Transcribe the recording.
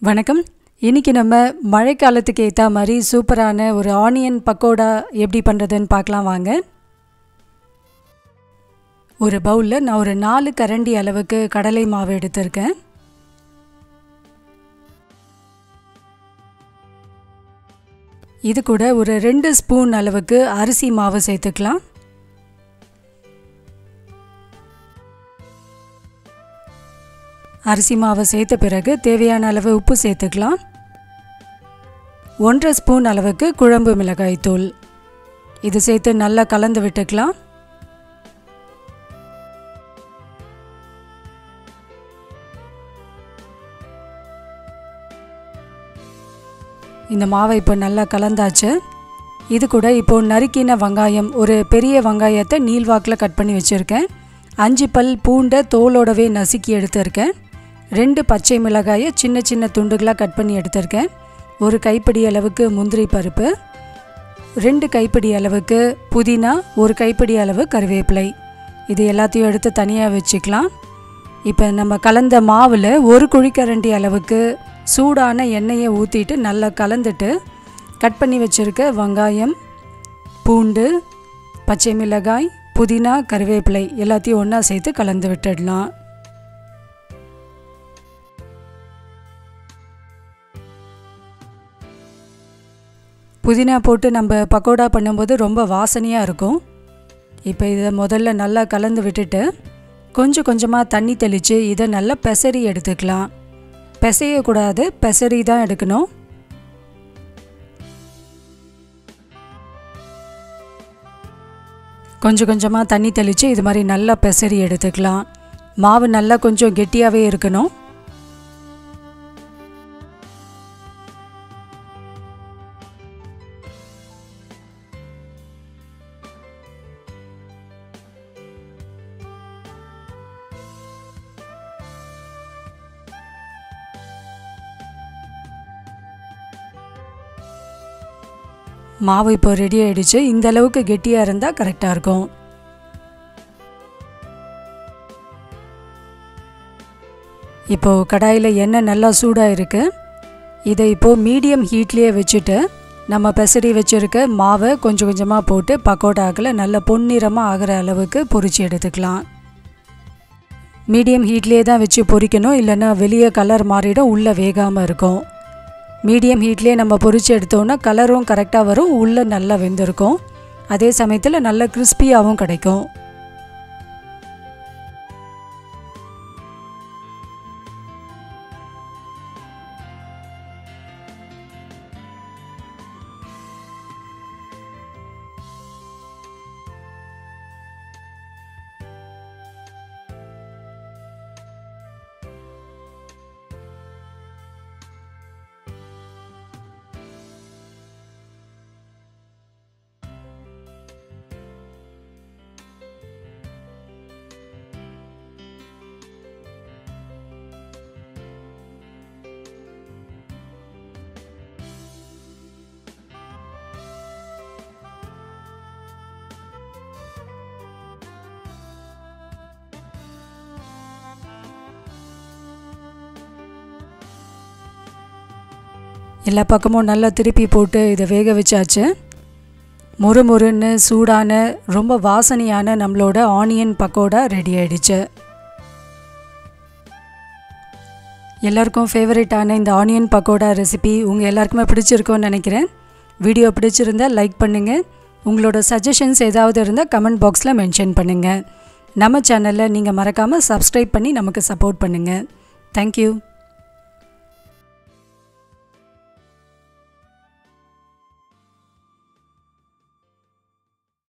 வணக்கம். இன்னைக்கு நம்ம மழைக்காலத்துக்கு ஏற்ற மாதிரி சூப்பரான ஒரு ஆனியன் பக்கோடா எப்படி பண்ணுறதுன்னு பார்க்கலாம் வாங்க. ஒரு பவுலில் நான் ஒரு 4 கரண்டி அளவுக்கு கடலை மாவு எடுத்திருக்கேன். இது கூட ஒரு 2 ஸ்பூன் அளவுக்கு அரிசி மாவு சேர்த்துக்கலாம். அரிசி மாவு சேர்த்த பிறகு தேவையான அளவு உப்பு சேர்த்துக்கலாம். 1.5 ஸ்பூன் அளவுக்கு குழம்பு மிளகாய் தூள் இது சேர்த்து நல்லா கலந்து விட்டுக்கலாம். இந்த மாவை இப்போ நல்லா கலந்தாச்சு. இது கூட இப்போ நறுக்கின வெங்காயம், ஒரு பெரிய வெங்காயத்தை நீள்வாக்கில் கட் பண்ணி வச்சுருக்கேன். 5 பல் பூண்டை தோலோடவே நசுக்கி எடுத்திருக்கேன். 2 பச்சை மிளகாயை சின்ன சின்ன துண்டுகளாக கட் பண்ணி எடுத்திருக்கேன். ஒரு கைப்பிடி அளவுக்கு முந்திரி பருப்பு, 2 கைப்பிடி அளவுக்கு புதினா, ஒரு கைப்பிடி அளவு கருவேப்பிலை, இது எல்லாத்தையும் எடுத்து தனியாக வச்சுக்கலாம். இப்போ நம்ம கலந்த மாவில் 1 குழிக்கரண்டி அளவுக்கு சூடான எண்ணெயை ஊற்றிட்டு நல்லா கலந்துட்டு கட் பண்ணி வச்சுருக்க வெங்காயம், பூண்டு, பச்சை மிளகாய், புதினா, கருவேப்பிலை எல்லாத்தையும் ஒன்றா சேர்த்து கலந்து விட்டுடலாம். புதினா போட்டு நம்ம பக்கோடா பண்ணும்போது ரொம்ப வாசனையாக இருக்கும். இப்போ இதை முதல்ல நல்லா கலந்து விட்டுட்டு கொஞ்சம் கொஞ்சமாக தண்ணி தெளித்து இதை நல்லா பெசரி எடுத்துக்கலாம். பிசையக்கூடாது, பெசரி தான் எடுக்கணும். கொஞ்சம் கொஞ்சமாக தண்ணி தெளித்து இது மாதிரி நல்லா பெசரி எடுத்துக்கலாம். மாவு நல்லா கொஞ்சம் கெட்டியாகவே இருக்கணும். மாவு இப்போ ரெடி ஆகிடுச்சு. இந்த அளவுக்கு கெட்டியாக இருந்தால் கரெக்டாக இருக்கும். இப்போது கடாயில் எண்ணெய் நல்லா சூடாக இருக்குது. இதை இப்போது மீடியம் ஹீட்லேயே வச்சுட்டு நம்ம பெசரி வச்சுருக்க மாவை கொஞ்சம் கொஞ்சமாக போட்டு பக்கோடாக்களை நல்ல பொன்னிறமாக ஆகிற அளவுக்கு பொரித்து எடுத்துக்கலாம். மீடியம் ஹீட்லேயே தான் வச்சு பொரிக்கணும், இல்லைன்னா வெளியே கலர் மாறிடும், உள்ளே வேகாமல் இருக்கும். மீடியம் ஹீட்லேயே நம்ம பொரித்து எடுத்தோன்னா கலரும் கரெக்டாக வரும், உள்ளே நல்லா வெந்திருக்கும். அதே சமயத்தில் நல்ல கிறிஸ்பியாகவும் கிடைக்கும். எல்லா பக்கமும் நல்லா திருப்பி போட்டு இதை வேக வச்சாச்சு. மொறுமொறுன்னு சூடான ரொம்ப வாசனையான நம்மளோட ஆனியன் பக்கோடா ரெடி ஆகிடுச்சு. எல்லாருக்கும் ஃபேவரட்டான இந்த ஆனியன் பக்கோடா ரெசிபி உங்கள் எல்லாருக்குமே பிடிச்சிருக்கோன்னு நினைக்கிறேன். வீடியோ பிடிச்சிருந்தால் லைக் பண்ணுங்கள். உங்களோட சஜஷன்ஸ் ஏதாவது இருந்தால் கமெண்ட் பாக்ஸில் மென்ஷன் பண்ணுங்கள். நம்ம சேனலில் நீங்கள் மறக்காமல் சப்ஸ்கிரைப் பண்ணி நமக்கு சப்போர்ட் பண்ணுங்கள். தேங்க்யூ.